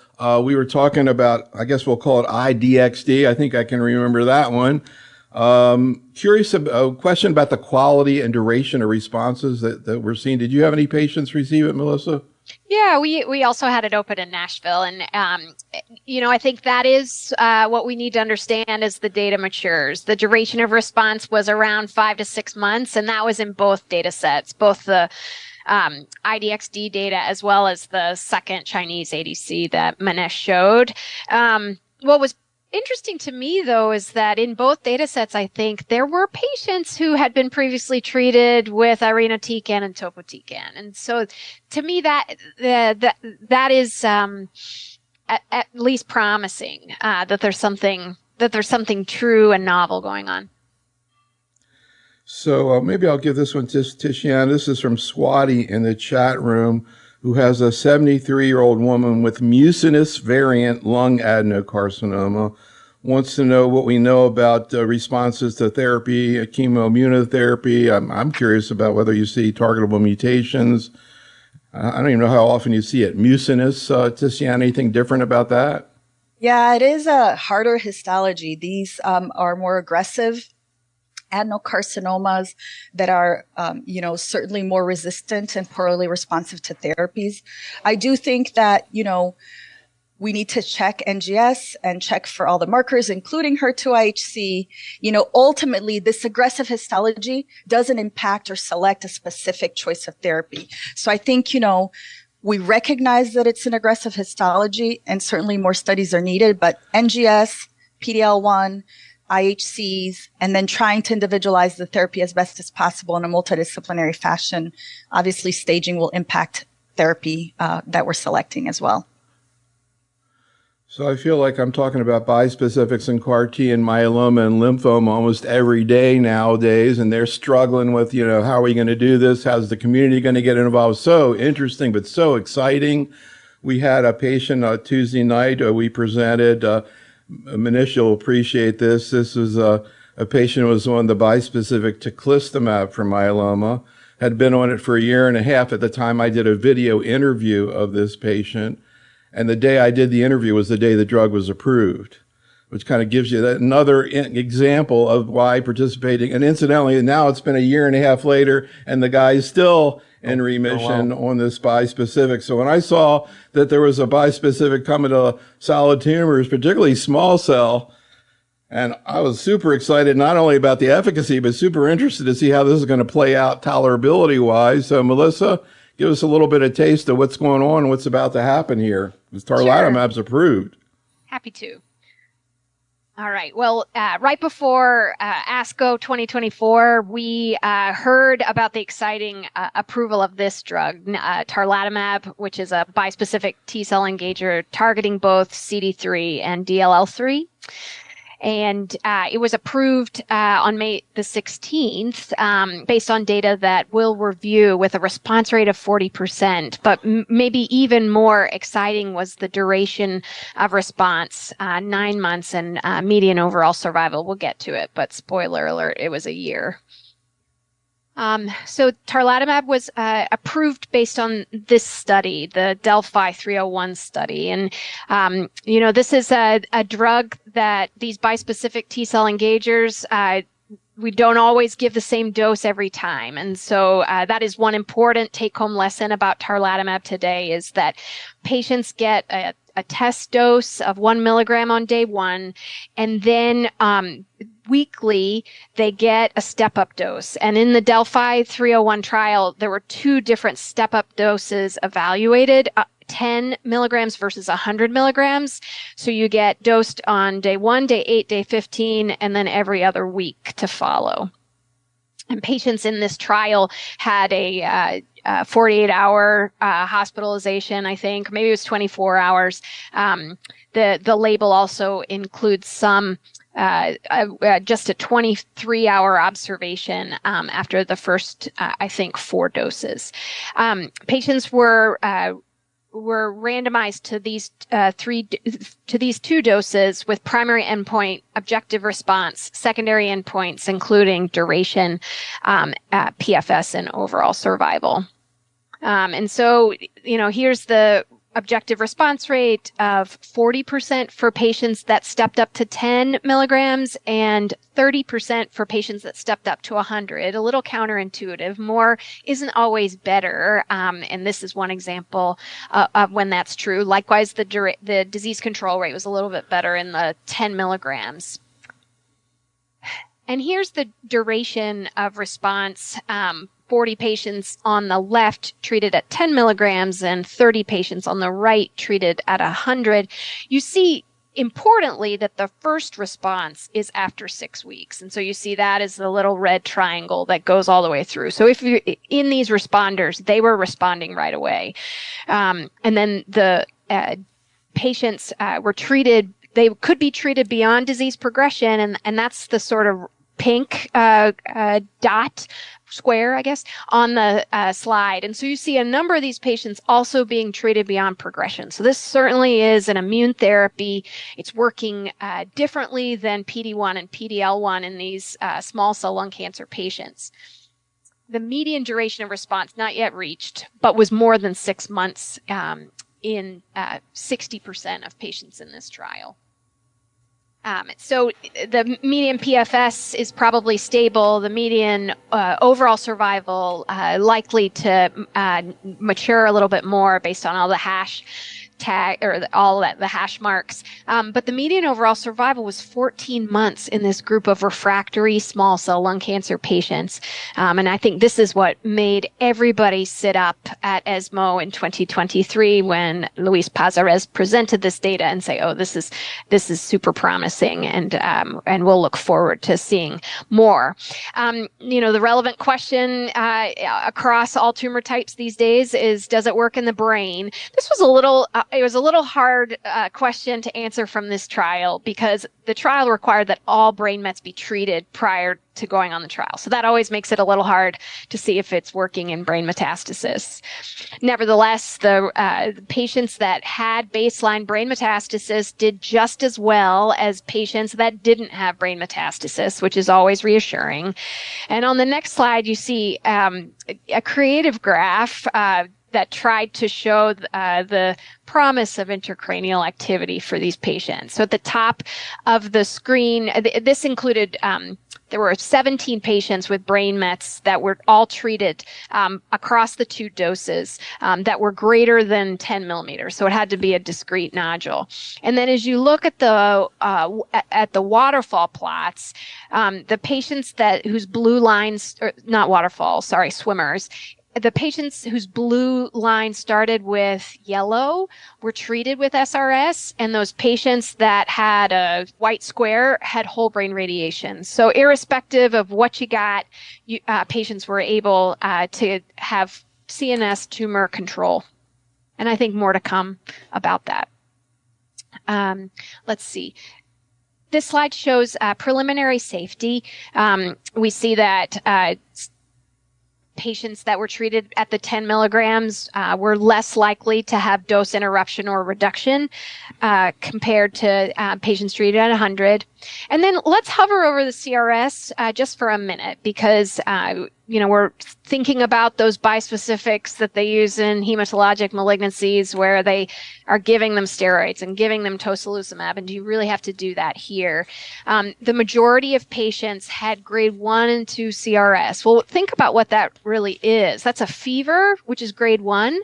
we were talking about, I guess we'll call it IDXD. I think I can remember that one. Curious, a question about the quality and duration of responses that we're seeing. Did you have any patients receive it, Melissa? Yeah, we also had it open in Nashville. And, I think that is what we need to understand as the data matures. The duration of response was around 5 to 6 months, and that was in both data sets, both the IDXD data as well as the second Chinese ADC that Manish showed. What was interesting to me, though, is that in both data sets, I think there were patients who had been previously treated with irinotecan and topotecan. And so to me, that is at least promising, that there's something true and novel going on. So maybe I'll give this one to Ticiana. This is from Swati in the chat room, who has a 73-year-old woman with mucinous variant lung adenocarcinoma, wants to know what we know about responses to therapy, chemoimmunotherapy. I'm curious about whether you see targetable mutations. I don't even know how often you see it. Mucinous, Ticiana, anything different about that? Yeah, it is a harder histology. These are more aggressive adenocarcinomas that are, certainly more resistant and poorly responsive to therapies. I do think that, we need to check NGS and check for all the markers, including HER2-IHC. Ultimately, this aggressive histology doesn't impact or select a specific choice of therapy. So I think, we recognize that it's an aggressive histology, and certainly more studies are needed, but NGS, PD-L1, IHCs, and then trying to individualize the therapy as best as possible in a multidisciplinary fashion. Obviously, staging will impact therapy that we're selecting as well. So I feel like I'm talking about bispecifics and CAR T and myeloma and lymphoma almost every day nowadays, and they're struggling with, how are we going to do this? How's the community going to get involved? So interesting, but so exciting. We had a patient Tuesday night. We presented. Manish, you'll appreciate this. This is a patient who was on the bispecific teclistamab for myeloma, had been on it for a year and a half. At the time I did a video interview of this patient, and the day I did the interview was the day the drug was approved, which kind of gives you another example of why participating. And incidentally, now it's been a year and a half later, and the guy is still in remission on this bispecific. So when I saw that there was a bispecific coming to solid tumors, particularly small cell, and I was super excited, not only about the efficacy, but super interested to see how this is going to play out tolerability-wise. So Melissa, give us a little bit of taste of what's going on and what's about to happen here. This tarlatamab's approved. Happy to. All right. Well, right before ASCO 2024, we heard about the exciting approval of this drug, tarlatamab, which is a bispecific T-cell engager targeting both CD3 and DLL3. And it was approved on May the 16th based on data that we'll review with a response rate of 40%. But maybe even more exciting was the duration of response, 9 months, and median overall survival. We'll get to it, but spoiler alert, it was a year. So tarlatamab was approved based on this study, the Delphi 301 study. And, this is a drug that these bispecific T-cell engagers, we don't always give the same dose every time. And so that is one important take-home lesson about tarlatamab today, is that patients get a test dose of 1 milligram on day 1, and then weekly, they get a step-up dose. And in the Delphi 301 trial, there were 2 different step-up doses evaluated, 10 milligrams versus 100 milligrams. So you get dosed on day 1, day 8, day 15, and then every other week to follow. And patients in this trial had a 48-hour hospitalization, I think. Maybe it was 24 hours. The label also includes some just a 23-hour observation after the first, I think, 4 doses. Patients were randomized to these 2 doses with primary endpoint, objective response, secondary endpoints, including duration, PFS, and overall survival. And so, here's the objective response rate of 40% for patients that stepped up to 10 milligrams and 30% for patients that stepped up to 100. A little counterintuitive. More isn't always better. And this is one example of when that's true. Likewise, the disease control rate was a little bit better in the 10 milligrams. And here's the duration of response. 40 patients on the left treated at 10 milligrams and 30 patients on the right treated at 100. You see, importantly, that the first response is after 6 weeks. And so you see that as the little red triangle that goes all the way through. So if you're in these responders, they were responding right away. And then the patients were treated, they could be treated beyond disease progression. And that's the sort of pink dot square, I guess, on the slide. And so you see a number of these patients also being treated beyond progression. So this certainly is an immune therapy. It's working differently than PD-1 and PD-L1 in these small cell lung cancer patients. The median duration of response not yet reached, but was more than 6 months in 60% of patients in this trial. So the median PFS is probably stable. The median overall survival likely to mature a little bit more based on all the hash tag or the hash marks. But the median overall survival was 14 months in this group of refractory small cell lung cancer patients. And I think this is what made everybody sit up at ESMO in 2023 when Luis Pazares presented this data and say, oh, this is super promising, and we'll look forward to seeing more. The relevant question across all tumor types these days is, does it work in the brain? This was a little hard question to answer from this trial because the trial required that all brain mets be treated prior to going on the trial. So that always makes it a little hard to see if it's working in brain metastasis. Nevertheless, the patients that had baseline brain metastasis did just as well as patients that didn't have brain metastasis, which is always reassuring. And on the next slide, you see a creative graph that tried to show the promise of intracranial activity for these patients. So at the top of the screen, this included there were 17 patients with brain mets that were all treated across the 2 doses that were greater than 10 millimeters. So it had to be a discrete nodule. And then as you look at the waterfall plots, the patients whose blue lines, or not waterfall, sorry, swimmers, the patients whose blue line started with yellow were treated with SRS, and those patients that had a white square had whole brain radiation. So irrespective of what you got, patients were able to have CNS tumor control. And I think more to come about that. Let's see. This slide shows preliminary safety. We see that patients that were treated at the 10 milligrams were less likely to have dose interruption or reduction compared to patients treated at 100. And then let's hover over the CRS just for a minute because, we're thinking about those bispecifics that they use in hematologic malignancies where they are giving them steroids and giving them tocilizumab. And do you really have to do that here? The majority of patients had grade 1 and 2 CRS. Well, think about what that really is. That's a fever, which is grade 1,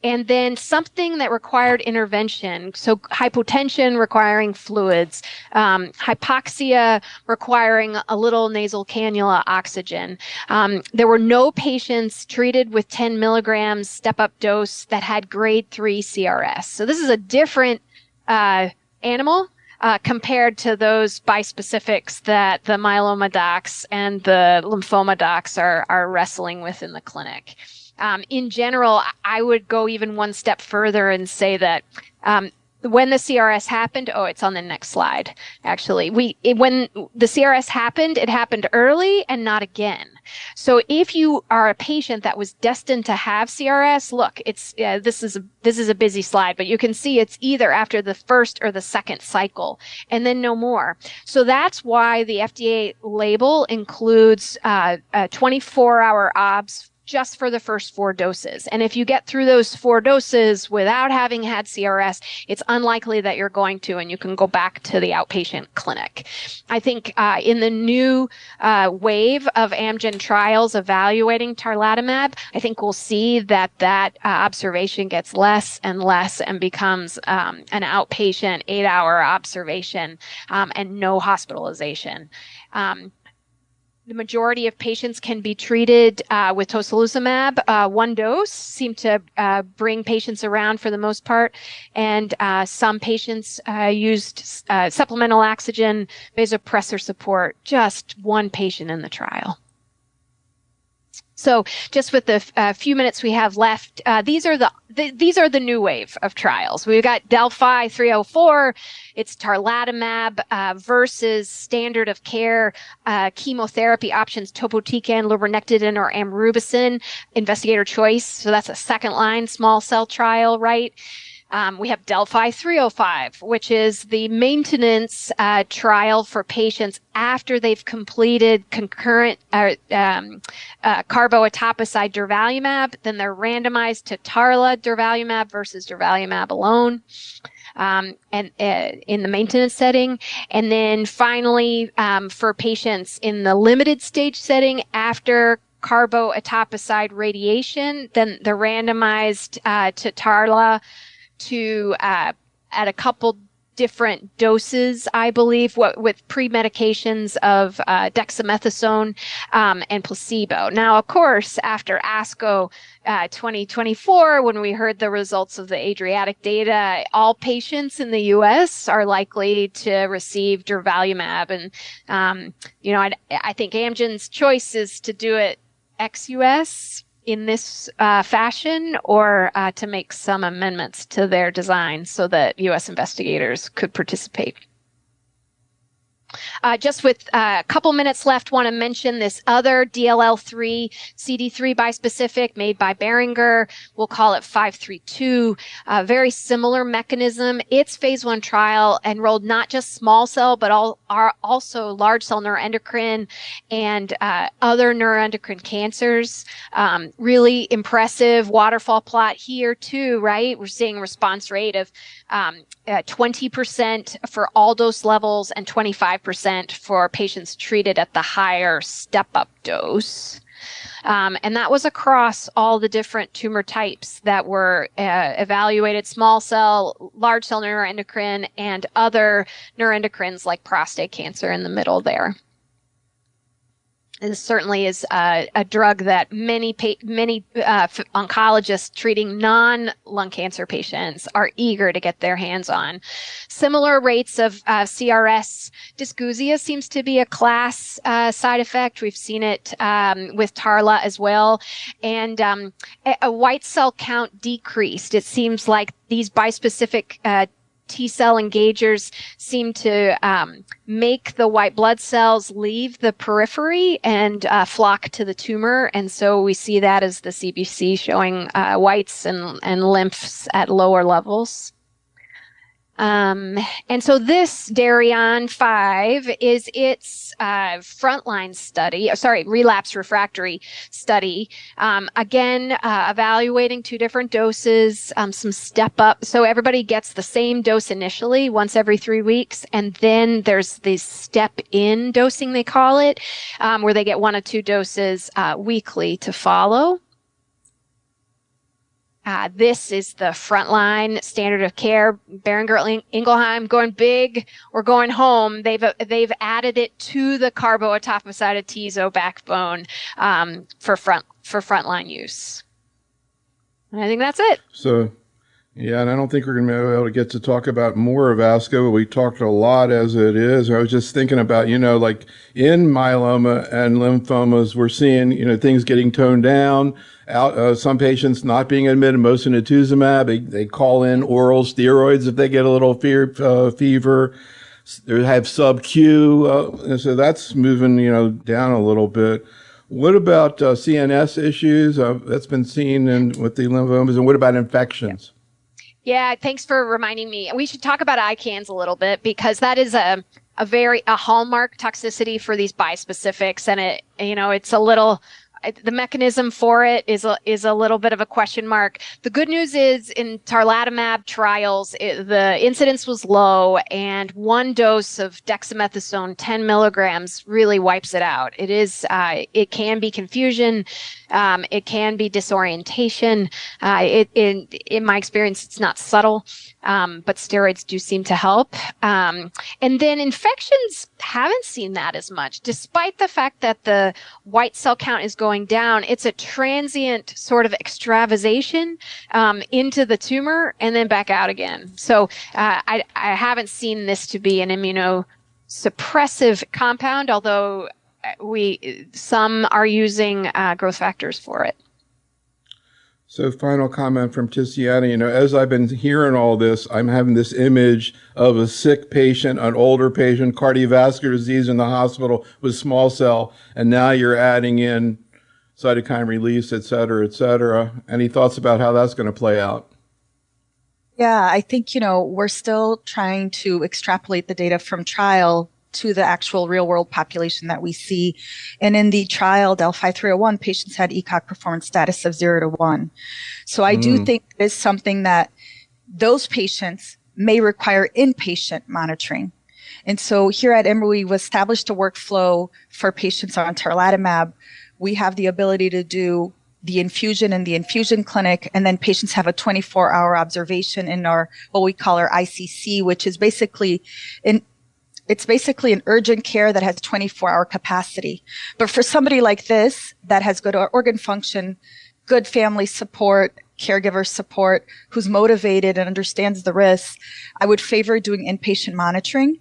and then something that required intervention. So hypotension requiring fluids, hypoxia requiring a little nasal cannula oxygen. there were no patients treated with 10 milligrams step-up dose that had grade 3 CRS. So this is a different animal compared to those bispecifics that the myeloma docs and the lymphoma docs are wrestling with in the clinic. In general, I would go even one step further and say that when the CRS happened, it's on the next slide, actually. When the CRS happened, it happened early and not again. So if you are a patient that was destined to have CRS, look, this is a busy slide, but you can see it's either after the first or the second cycle and then no more. So that's why the FDA label includes 24-hour obs just for the first 4 doses. And if you get through those 4 doses without having had CRS, it's unlikely that you're going to, and you can go back to the outpatient clinic. I think in the new wave of Amgen trials evaluating tarlatamab, I think we'll see that observation gets less and less and becomes an outpatient 8-hour observation and no hospitalization. The majority of patients can be treated with tocilizumab. 1 dose seem to bring patients around for the most part. And some patients used supplemental oxygen, vasopressor support, just 1 patient in the trial. So just with the few minutes we have left, these are the new wave of trials. We've got Delphi 304. It's tarlatamab versus standard of care chemotherapy options, topotecan, lurbinectedin, or amrubicin, investigator choice. So that's a second-line small cell trial, right? We have Delphi 305, which is the maintenance trial for patients after they've completed concurrent carboetapicide durvalumab. Then they're randomized to tarla durvalumab versus durvalumab alone. And in the maintenance setting. And then finally, for patients in the limited stage setting after carboetapicide radiation, then they're randomized to tarla at a couple different doses, I believe, with pre-medications of dexamethasone and placebo. Now, of course, after ASCO 2024, when we heard the results of the Adriatic data, all patients in the U.S. are likely to receive durvalumab. And, I think Amgen's choice is to do it ex-U.S., in this fashion, or to make some amendments to their design so that U.S. investigators could participate. Just with a couple minutes left, want to mention this other DLL3 CD3 bispecific made by Boehringer. We'll call it 532. Very similar mechanism. Its phase 1 trial enrolled not just small cell, but also large cell neuroendocrine and other neuroendocrine cancers. Really impressive waterfall plot here too, right? We're seeing a response rate of 20% for all dose levels and 25% for patients treated at the higher step-up dose. And that was across all the different tumor types that were evaluated: small cell, large cell neuroendocrine, and other neuroendocrines like prostate cancer in the middle there. This certainly is a drug that many oncologists treating non-lung cancer patients are eager to get their hands on. Similar rates of CRS. Dysgeusia seems to be a class side effect. We've seen it with tarla as well. And a white cell count decreased. It seems like these bispecific T-cell engagers seem to make the white blood cells leave the periphery and flock to the tumor. And so we see that as the CBC showing whites and lymphs at lower levels. And so this Darien 5 is its frontline study, relapse refractory study. Again, evaluating 2 different doses, some step up. So everybody gets the same dose initially, once every 3 weeks. And then there's this step in dosing, they call it, where they get 1 or 2 doses weekly to follow. This is the frontline standard of care. Boehringer Ingelheim going big or going home. They've added it to the carboatoposided atezo backbone for frontline use. And I think that's it. So, yeah, and I don't think we're going to be able to get to talk about more of ASCO, but we talked a lot as it is. I was just thinking about, like in myeloma and lymphomas, we're seeing, things getting toned down, some patients not being admitted, mosunetuzumab, they call in oral steroids if they get a little fever. They have sub-Q, so that's moving, down a little bit. What about CNS issues? That's been seen with the lymphomas, and what about infections? Yeah, thanks for reminding me. We should talk about ICANS a little bit because that is a hallmark toxicity for these bispecifics, and it's a little. The mechanism for it is a little bit of a question mark. The good news is in tarlatamab trials, the incidence was low, and one dose of dexamethasone, 10 milligrams, really wipes it out. It can be confusion. It can be disorientation. In my experience, it's not subtle, but steroids do seem to help. And then infections haven't seen that as much, despite the fact that the white cell count is going down. It's a transient sort of extravasation into the tumor and then back out again. So I haven't seen this to be an immunosuppressive compound, although some are using growth factors for it. So final comment from Ticiana, as I've been hearing all this, I'm having this image of a sick patient, an older patient, cardiovascular disease in the hospital with small cell, and now you're adding in cytokine release, et cetera, et cetera. Any thoughts about how that's going to play out? Yeah, I think, we're still trying to extrapolate the data from trial to the actual real world population that we see. And in the trial, Delphi 301, patients had ECOG performance status of 0 to 1. So I do think it is something that those patients may require inpatient monitoring. And so here at Emory, we've established a workflow for patients on tarlatamab. We have the ability to do the infusion in the infusion clinic, and then patients have a 24-hour observation in our, what we call our ICC, which is basically it's basically an urgent care that has 24-hour capacity. But for somebody like this that has good organ function, good family support, caregiver support, who's motivated and understands the risks, I would favor doing inpatient monitoring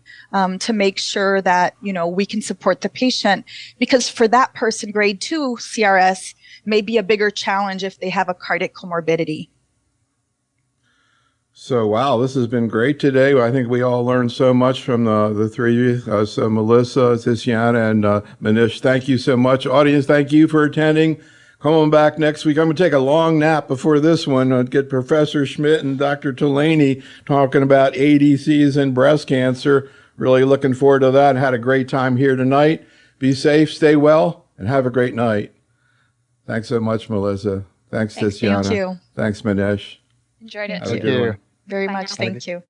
to make sure that, we can support the patient. Because for that person, grade 2 CRS may be a bigger challenge if they have a cardiac comorbidity. So, wow, this has been great today. I think we all learned so much from the three of you. So Melissa, Ticiana, and Manish, thank you so much. Audience, thank you for attending. Come on back next week. I'm going to take a long nap before this one. I'll get Professor Schmidt and Dr. Tolaney talking about ADCs and breast cancer. Really looking forward to that. Had a great time here tonight. Be safe, stay well, and have a great night. Thanks so much, Melissa. Thanks, Ticiana. Thank you. Thanks, Manish. Enjoyed it. Thank you. Very Bye much. now. Thank you.